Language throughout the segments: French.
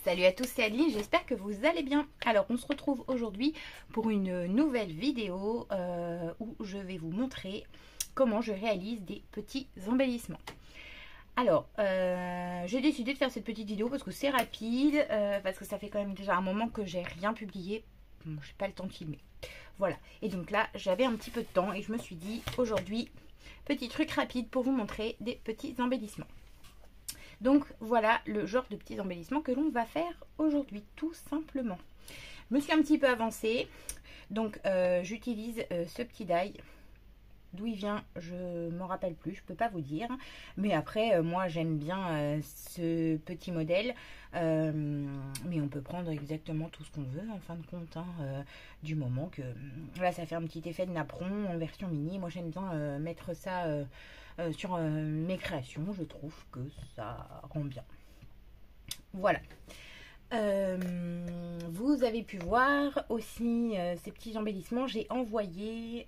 Salut à tous, c'est Adeline, j'espère que vous allez bien. Alors on se retrouve aujourd'hui pour une nouvelle vidéo où je vais vous montrer comment je réalise des petits embellissements. Alors j'ai décidé de faire cette petite vidéo parce que c'est rapide, parce que ça fait quand même déjà un moment que j'ai rien publié. Bon, j'ai pas le temps de filmer. Voilà, et donc là j'avais un petit peu de temps et je me suis dit aujourd'hui, petit truc rapide pour vous montrer des petits embellissements. Donc voilà le genre de petits embellissements que l'on va faire aujourd'hui, tout simplement. Je me suis un petit peu avancée, donc j'utilise ce petit die. D'où il vient, je m'en rappelle plus, je peux pas vous dire. Mais après, moi j'aime bien ce petit modèle. Mais on peut prendre exactement tout ce qu'on veut en fin de compte. Du moment que... Là ça fait un petit effet de napperon en version mini. Moi j'aime bien mettre ça sur mes créations. Je trouve que ça rend bien. Voilà. Vous avez pu voir aussi ces petits embellissements. J'ai envoyé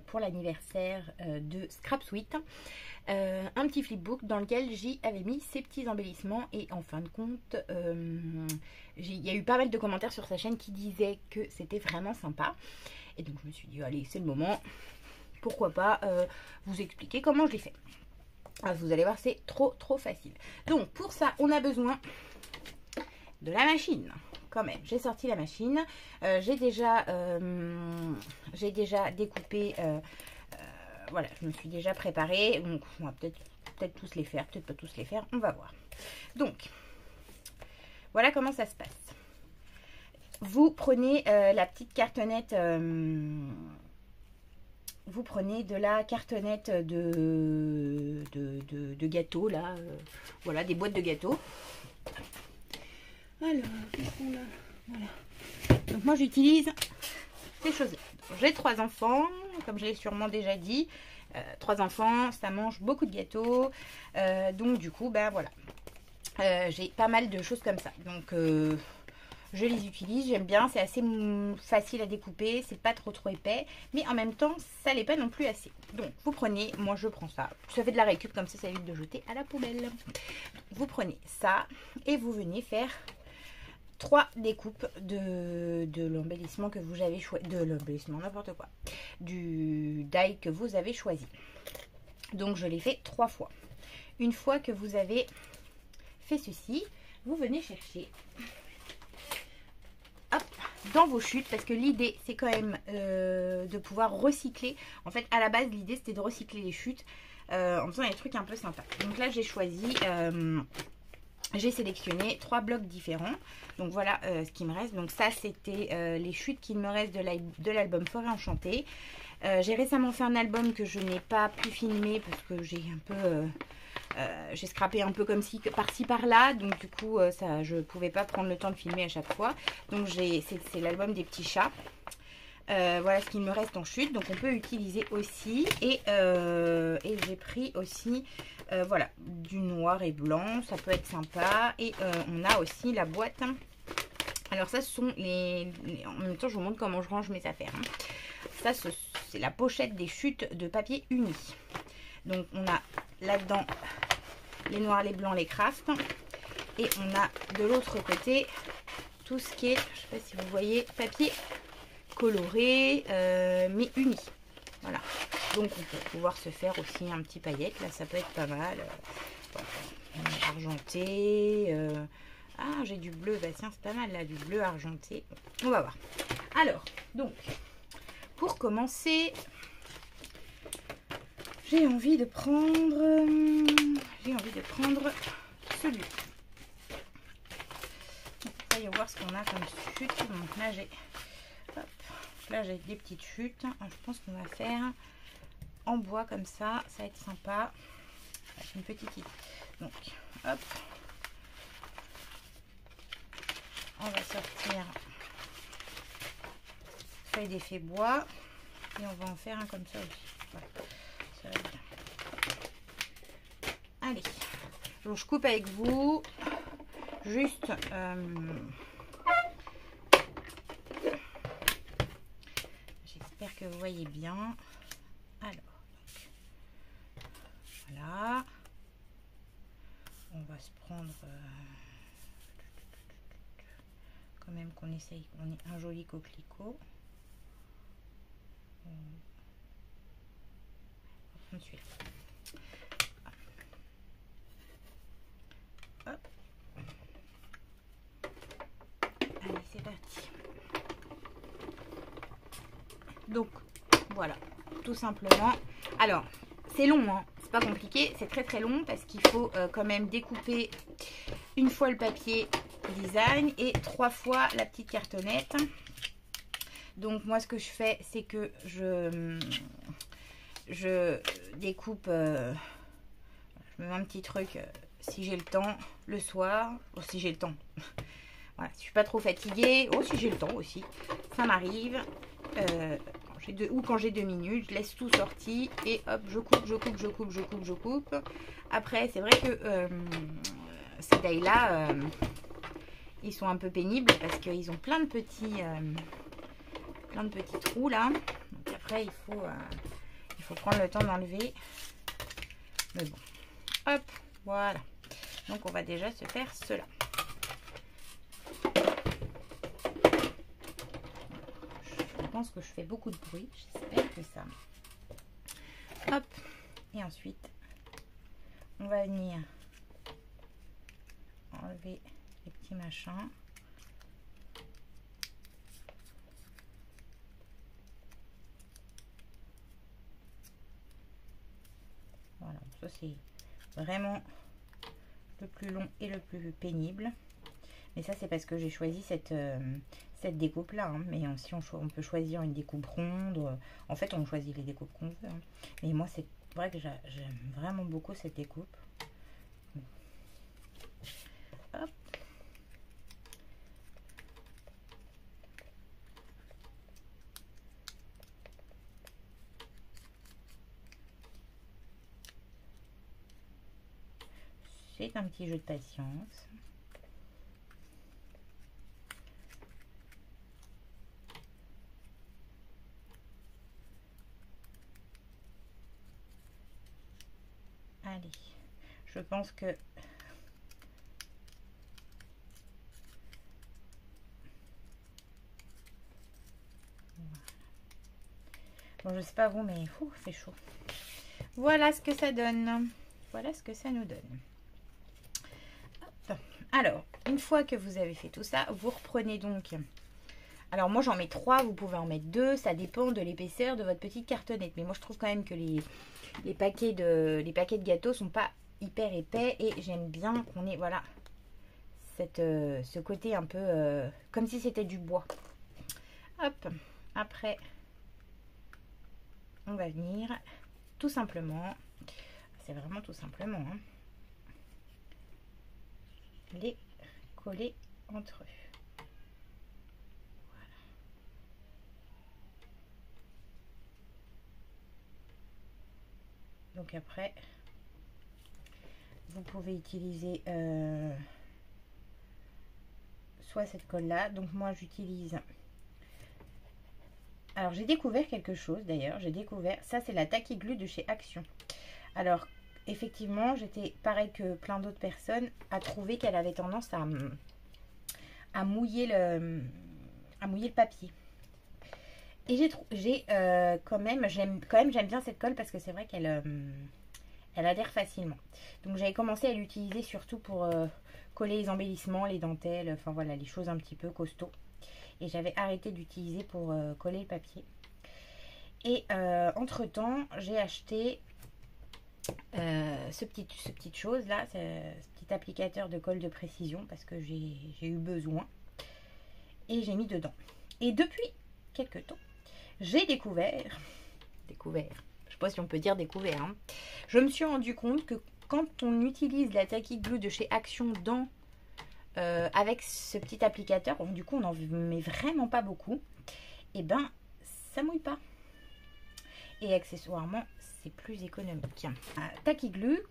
pour l'anniversaire de Scrap Sweet un petit flipbook dans lequel j'y avais mis ces petits embellissements. Et en fin de compte, il y a eu pas mal de commentaires sur sa chaîne qui disaient que c'était vraiment sympa. Et donc je me suis dit, allez, c'est le moment. Pourquoi pas vous expliquer comment je l'ai fait. Alors, vous allez voir, c'est trop facile. Donc pour ça, on a besoin de la machine. Quand même, j'ai sorti la machine. J'ai déjà découpé. Voilà, je me suis déjà préparée. Donc on va peut-être tous les faire, peut-être pas tous les faire. On va voir. Donc voilà comment ça se passe. Vous prenez la petite cartonnette. Vous prenez de la cartonnette de gâteaux, là. Voilà, des boîtes de gâteaux. Alors, qu'est-ce qu'on a? Voilà. Donc, moi, j'utilise ces choses-là. J'ai 3 enfants, comme je l'ai sûrement déjà dit. 3 enfants, ça mange beaucoup de gâteaux. Donc, du coup, ben voilà. J'ai pas mal de choses comme ça. Donc, je les utilise, j'aime bien, c'est assez facile à découper, c'est pas trop épais, mais en même temps, ça l'est pas non plus assez. Donc, vous prenez, moi je prends ça, ça fait de la récup, comme ça évite de jeter à la poubelle. Vous prenez ça et vous venez faire 3 découpes de l'embellissement que vous avez choisi, de l'embellissement, n'importe quoi, du die que vous avez choisi. Donc, je l'ai fait 3 fois. Une fois que vous avez fait ceci, vous venez chercher... Hop, dans vos chutes, parce que l'idée c'est quand même de pouvoir recycler. En fait, à la base, l'idée c'était de recycler les chutes en faisant des trucs un peu sympas. Donc là, j'ai choisi, j'ai sélectionné 3 blocs différents. Donc voilà ce qui me reste. Donc ça, c'était les chutes qu'il me reste de l'album Forêt Enchantée. J'ai récemment fait un album que je n'ai pas pu filmer parce que j'ai un peu... j'ai scrappé un peu comme si par-ci par-là, donc du coup ça, je pouvais pas prendre le temps de filmer à chaque fois. Donc c'est l'album des petits chats. Voilà ce qu'il me reste en chute, donc on peut utiliser aussi. Et j'ai pris aussi voilà, du noir et blanc, ça peut être sympa. Et on a aussi la boîte. Alors ça, ce sont en même temps je vous montre comment je range mes affaires. Ça, c'est la pochette des chutes de papier uni. Donc on a là-dedans les noirs, les blancs, les crafts. Et on a de l'autre côté tout ce qui est, je ne sais pas si vous voyez, papier coloré, mais uni. Voilà. Donc on peut pouvoir se faire aussi un petit paillette. Là, ça peut être pas mal. Argenté. Ah, j'ai du bleu. Bah tiens, c'est pas mal là, du bleu argenté. On va voir. Alors, donc, pour commencer... J'ai envie de prendre celui-là. Voyons voir ce qu'on a comme chute. Donc là j'ai des petites chutes. Je pense qu'on va faire en bois comme ça. Ça va être sympa. C'est une petite idée. Donc hop. On va sortir feuille d'effet bois. Et on va en faire un comme ça aussi. Voilà. Ça va bien. Allez, donc je coupe avec vous juste j'espère que vous voyez bien. Alors donc, voilà, on va se prendre quand même qu'on essaye qu'on ait un joli coquelicot. On va prendre celui-là. Hop. Allez, c'est parti. Donc voilà, tout simplement. Alors c'est long, hein. C'est pas compliqué, c'est très très long parce qu'il faut quand même découper une fois le papier design et 3 fois la petite cartonnette. Donc moi ce que je fais, c'est que je découpe, je me mets un petit truc si j'ai le temps le soir, ou si j'ai le temps. Voilà, si je suis pas trop fatiguée, oh si j'ai le temps aussi, ça m'arrive. Ou quand j'ai 2 minutes, je laisse tout sorti et hop, je coupe. Après, c'est vrai que ces tailles-là, ils sont un peu pénibles parce qu'ils ont plein de petits trous là. Donc après, il faut prendre le temps d'enlever. Mais bon, hop, voilà. Donc on va déjà se faire cela. Je pense que je fais beaucoup de bruit, j'espère que ça. Hop, et ensuite on va venir enlever les petits machins. Voilà, ça c'est vraiment le plus long et le plus pénible. Mais ça c'est parce que j'ai choisi cette découpe là, hein. Mais si on peut choisir une découpe ronde, en fait on choisit les découpes qu'on veut, hein. Mais moi c'est vrai que j'aime vraiment beaucoup cette découpe. Hop. C'est un petit jeu de patience. Allez, je pense que bon, je sais pas vous, mais c'est chaud. Voilà ce que ça donne. Voilà ce que ça nous donne. Hop. Alors, une fois que vous avez fait tout ça, vous reprenez donc. Alors moi j'en mets 3, vous pouvez en mettre 2, ça dépend de l'épaisseur de votre petite cartonnette. Mais moi je trouve quand même que les paquets de gâteaux sont pas hyper épais et j'aime bien qu'on ait voilà ce côté un peu comme si c'était du bois. Hop, après on va venir tout simplement, c'est vraiment tout simplement, hein, les coller entre eux. Donc après, vous pouvez utiliser soit cette colle là. Donc moi j'utilise, alors j'ai découvert quelque chose d'ailleurs, j'ai découvert, ça c'est la Tacky Glue de chez Action. Alors effectivement j'étais pareil que plein d'autres personnes à trouver qu'elle avait tendance à mouiller le papier. Et j'aime bien cette colle parce que c'est vrai qu'elle elle adhère facilement. Donc j'avais commencé à l'utiliser surtout pour coller les embellissements, les dentelles, enfin voilà, les choses un petit peu costauds. Et j'avais arrêté d'utiliser pour coller le papier. Et entre temps, j'ai acheté ce petite chose là, ce petit applicateur de colle de précision parce que j'ai eu besoin. Et j'ai mis dedans. Et depuis quelques temps, j'ai découvert, je sais pas si on peut dire découvert, hein, je me suis rendu compte que quand on utilise la Tacky Glue de chez Action avec ce petit applicateur, bon, du coup on n'en met vraiment pas beaucoup, et ben ça mouille pas. Et accessoirement c'est plus économique. Tacky Glue,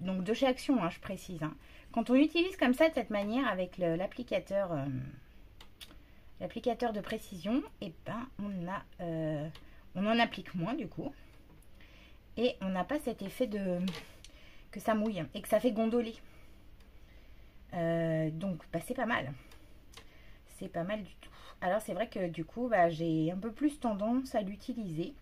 donc de chez Action, hein, je précise, hein, quand on utilise comme ça de cette manière avec l'applicateur de précision, et ben on en applique moins du coup et on n'a pas cet effet de que ça mouille et que ça fait gondoler. Donc bah, c'est pas mal. C'est pas mal du tout. Alors c'est vrai que du coup bah, j'ai un peu plus tendance à l'utiliser.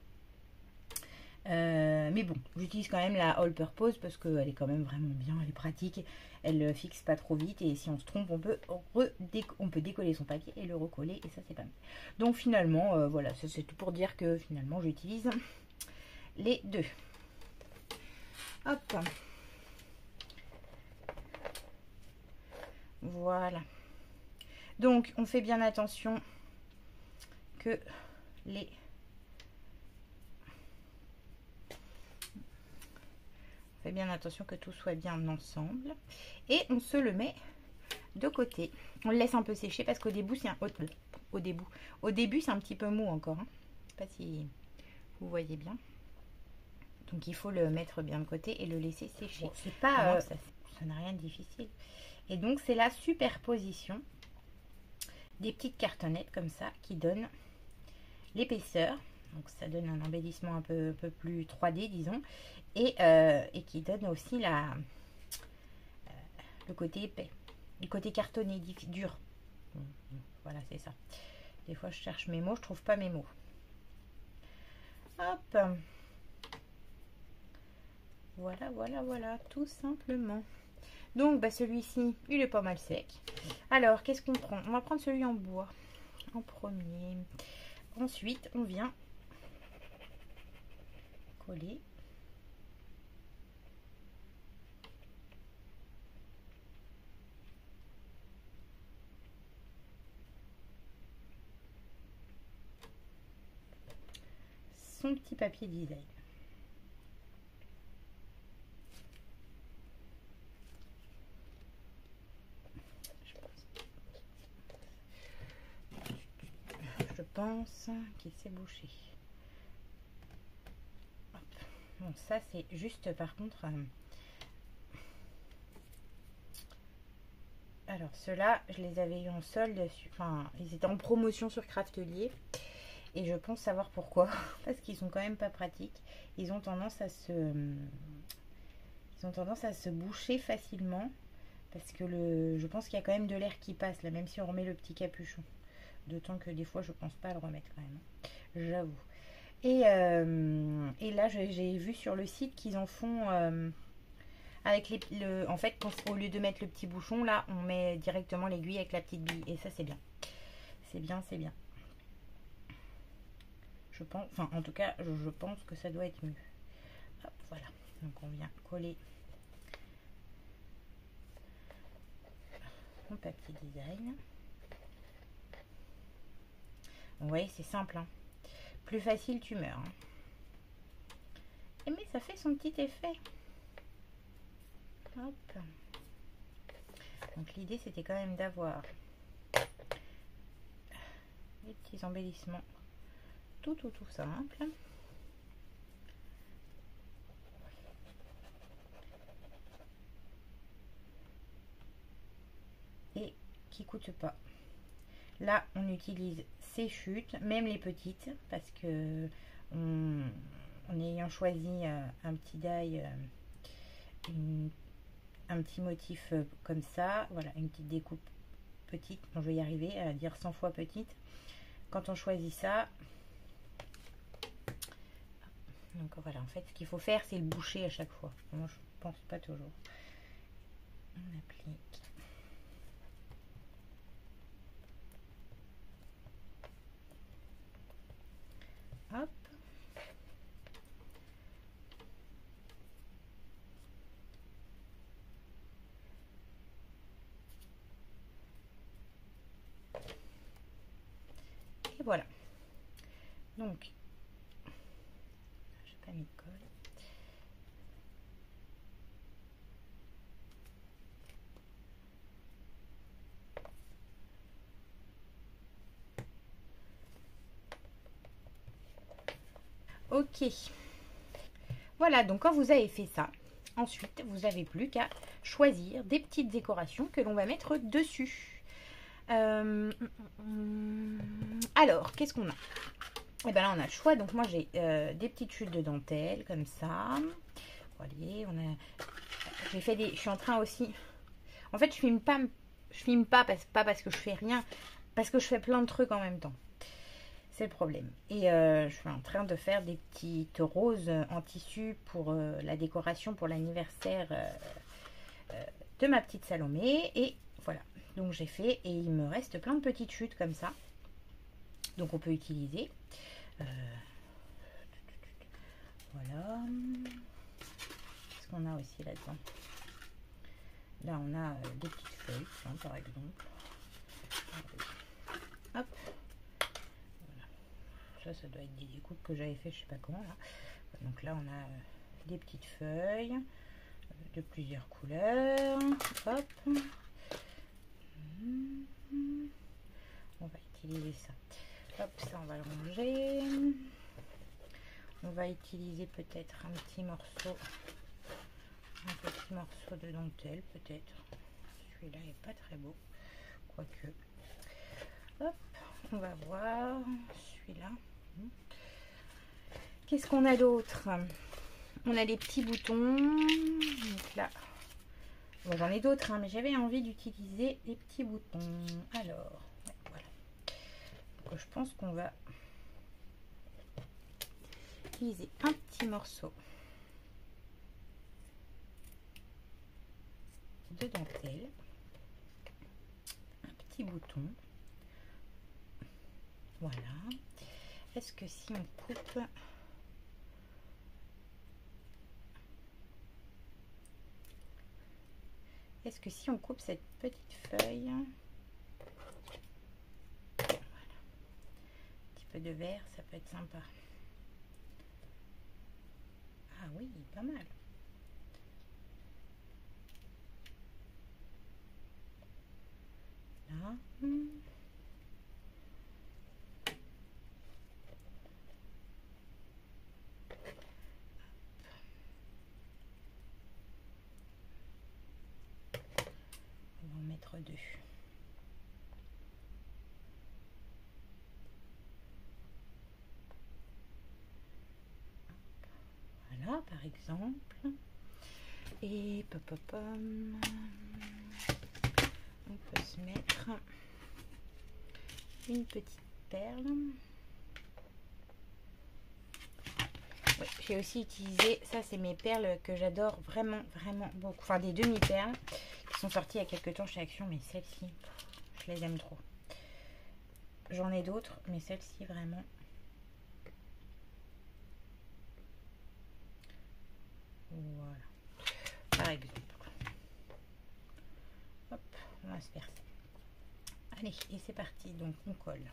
Mais bon, j'utilise quand même la All Purpose parce qu'elle est quand même vraiment bien, elle est pratique, elle fixe pas trop vite et si on se trompe, on peut décoller son papier et le recoller et ça c'est pas mal. Donc finalement, voilà, ça c'est tout pour dire que finalement j'utilise les deux. Hop. Voilà. Donc on fait bien attention que les... Fais bien attention que tout soit bien ensemble. Et on se le met de côté. On le laisse un peu sécher parce qu'au début, c'est au début, c'est un petit peu mou encore. Hein. Je sais pas si vous voyez bien. Donc il faut le mettre bien de côté et le laisser sécher. Bon, c'est pas ça n'a rien de difficile. Et donc c'est la superposition des petites cartonnettes comme ça qui donnent l'épaisseur. Donc ça donne un embellissement un peu plus 3D disons. Et qui donne aussi le côté épais, le côté cartonné, dur. Voilà, c'est ça. Des fois, je cherche mes mots, je trouve pas mes mots. Hop. Voilà, voilà, voilà, tout simplement. Donc, bah, celui-ci, il est pas mal sec. Alors, qu'est-ce qu'on prend? On va prendre celui en bois en premier. Ensuite, on vient coller. Son petit papier design. Je pense qu'il s'est bouché. Hop. Bon, ça c'est juste par contre. Alors ceux-là, je les avais eu en solde. Enfin, ils étaient en promotion sur Craftelier. Et je pense savoir pourquoi. Parce qu'ils sont quand même pas pratiques. Ils ont tendance à se boucher facilement. Parce que je pense qu'il y a quand même de l'air qui passe là, même si on remet le petit capuchon. D'autant que des fois, je pense pas à le remettre quand même. J'avoue. Et là, j'ai vu sur le site qu'ils en font avec en fait, au lieu de mettre le petit bouchon, là, on met directement l'aiguille avec la petite bille. Et ça, c'est bien. C'est bien, c'est bien. Je pense, enfin en tout cas je pense que ça doit être mieux. Hop, voilà, donc on vient coller mon papier design. Vous voyez, c'est simple, hein. Plus facile tu meurs, hein. Et mais ça fait son petit effet. Hop. Donc l'idée c'était quand même d'avoir des petits embellissements tout simple. Et qui coûte pas. Là, on utilise ces chutes, même les petites, parce que en ayant choisi un petit die, un petit motif comme ça, voilà, une petite découpe petite, bon, je vais y arriver à dire 100 fois petite. Quand on choisit ça, donc voilà, en fait, ce qu'il faut faire, c'est le boucher à chaque fois. Moi, je pense pas toujours. On applique. Hop. Et voilà. Donc, j'ai pas mis de colle. Ok. Voilà, donc quand vous avez fait ça, ensuite, vous n'avez plus qu'à choisir des petites décorations que l'on va mettre dessus. Alors, qu'est-ce qu'on a? Et bien là, on a le choix. Donc moi, j'ai des petites chutes de dentelle comme ça. Voyez, on a j'ai fait des... Je suis en train aussi... En fait, je filme pas parce que je fais rien, parce que je fais plein de trucs en même temps. C'est le problème. Et je suis en train de faire des petites roses en tissu pour la décoration, pour l'anniversaire de ma petite Salomé. Et voilà. Donc j'ai fait et il me reste plein de petites chutes comme ça. Donc on peut utiliser. Voilà. Qu'est-ce qu'on a aussi là-dedans? Là on a des petites feuilles, hein, par exemple. Hop. Voilà. Ça doit être des découpes que j'avais fait je sais pas comment là. Donc là on a des petites feuilles de plusieurs couleurs. Hop. On va utiliser ça. Hop, ça on va le ranger. On va utiliser peut-être un petit morceau de dentelle peut-être. Celui-là est pas très beau, quoique. Hop, on va voir celui-là. Qu'est-ce qu'on a d'autre? On a des petits boutons. Donc là, bon, j'en ai d'autres, hein, mais j'avais envie d'utiliser des petits boutons. Alors, ouais, voilà. Donc, je pense qu'on va utiliser un petit morceau de dentelle, un petit bouton. Voilà. Est-ce que si on coupe, cette petite feuille, voilà, un petit peu de vert, ça peut être sympa. Ah oui, pas mal. Là. On va en mettre deux. Voilà, par exemple. Et on peut se mettre une petite perle. Oui, j'ai aussi utilisé, ça c'est mes perles que j'adore vraiment beaucoup, enfin des demi-perles qui sont sorties il y a quelques temps chez Action, mais celles-ci, je les aime trop. J'en ai d'autres, mais celles-ci vraiment. Voilà, par exemple. Hop, on va se faire ça. Allez, et c'est parti, donc on colle.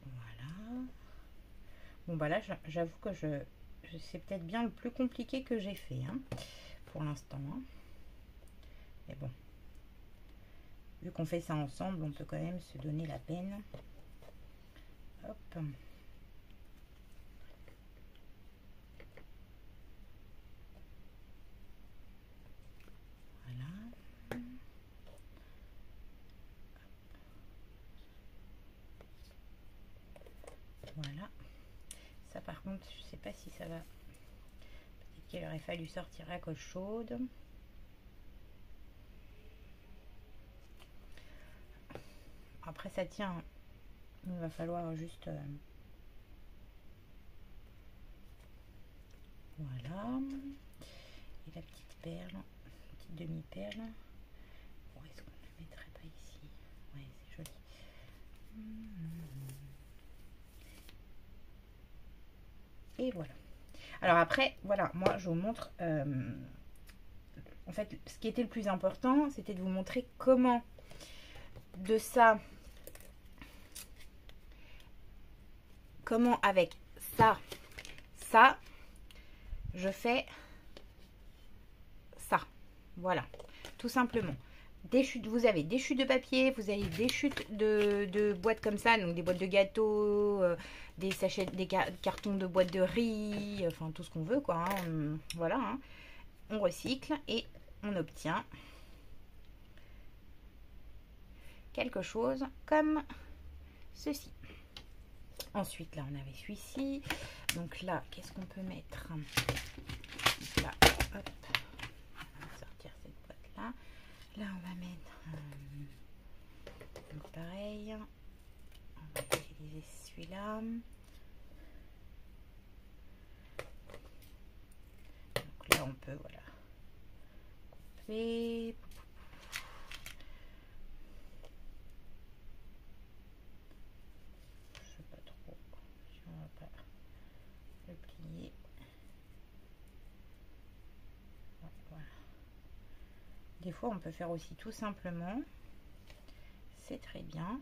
Voilà. Bon bah là, j'avoue que c'est peut-être bien le plus compliqué que j'ai fait, hein, pour l'instant. Hein. Mais bon, vu qu'on fait ça ensemble, on peut quand même se donner la peine. Hop. Voilà. Voilà. Ça par contre, je sais pas si ça va. Peut-être qu'il aurait fallu sortir la colle chaude. Après ça tient. Il va falloir juste... Voilà. Et la petite perle, petite demi-perle. Bon, est-ce qu'on ne la mettrait pas ici? Ouais, c'est joli. Et voilà. Alors après, voilà, moi je vous montre... en fait, ce qui était le plus important, c'était de vous montrer comment de ça... Comment avec ça, je fais ça. Voilà, tout simplement. Des chutes, vous avez des chutes de papier, vous avez des chutes de boîtes comme ça, donc des boîtes de gâteaux, des sachets, des cartons de boîtes de riz, enfin tout ce qu'on veut quoi. Hein. Voilà, hein. On recycle et on obtient quelque chose comme ceci. Ensuite, là, on avait celui-ci. Donc là, qu'est-ce qu'on peut mettre? Là, hop. On va sortir cette boîte-là. Là, on va mettre... donc pareil. On va utiliser celui-là. Donc là, on peut, voilà, couper. Des fois, on peut faire aussi tout simplement. C'est très bien.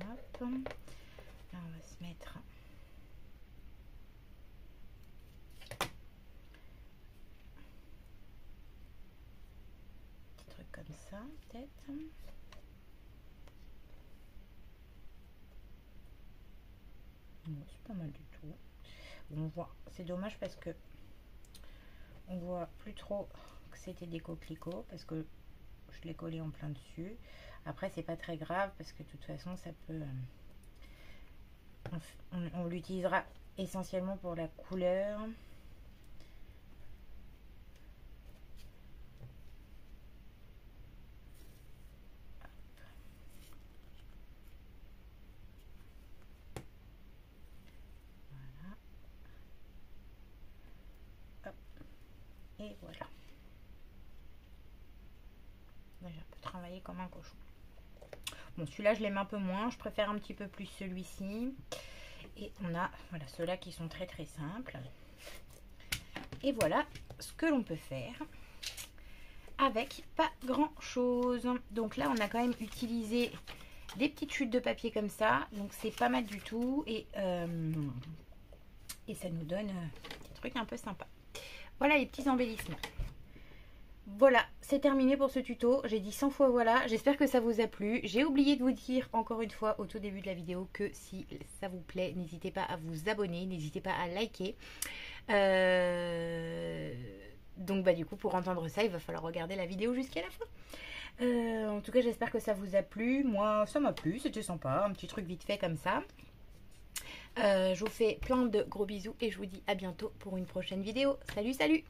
Hop. Là, on va se mettre... comme ça, peut-être. C'est pas mal du tout. On voit, c'est dommage parce que on voit plus trop que c'était des coquelicots parce que je l'ai collé en plein dessus. Après, c'est pas très grave parce que de toute façon, ça peut... on l'utilisera essentiellement pour la couleur. Et voilà. Là, j'ai un peu travaillé comme un cochon. Bon, celui-là, je l'aime un peu moins. Je préfère un petit peu plus celui-ci. Et on a, voilà, ceux-là qui sont très très simples. Et voilà ce que l'on peut faire avec pas grand-chose. Donc là, on a quand même utilisé des petites chutes de papier comme ça. Donc, c'est pas mal du tout. Et ça nous donne des trucs un peu sympas. Voilà les petits embellissements. Voilà, c'est terminé pour ce tuto. J'ai dit 100 fois voilà. J'espère que ça vous a plu. J'ai oublié de vous dire encore une fois au tout début de la vidéo que si ça vous plaît, n'hésitez pas à vous abonner, n'hésitez pas à liker. Donc bah du coup, pour entendre ça, il va falloir regarder la vidéo jusqu'à la fin. En tout cas, j'espère que ça vous a plu. Moi, ça m'a plu, c'était sympa. Un petit truc vite fait comme ça. Je vous fais plein de gros bisous et je vous dis à bientôt pour une prochaine vidéo. Salut, salut!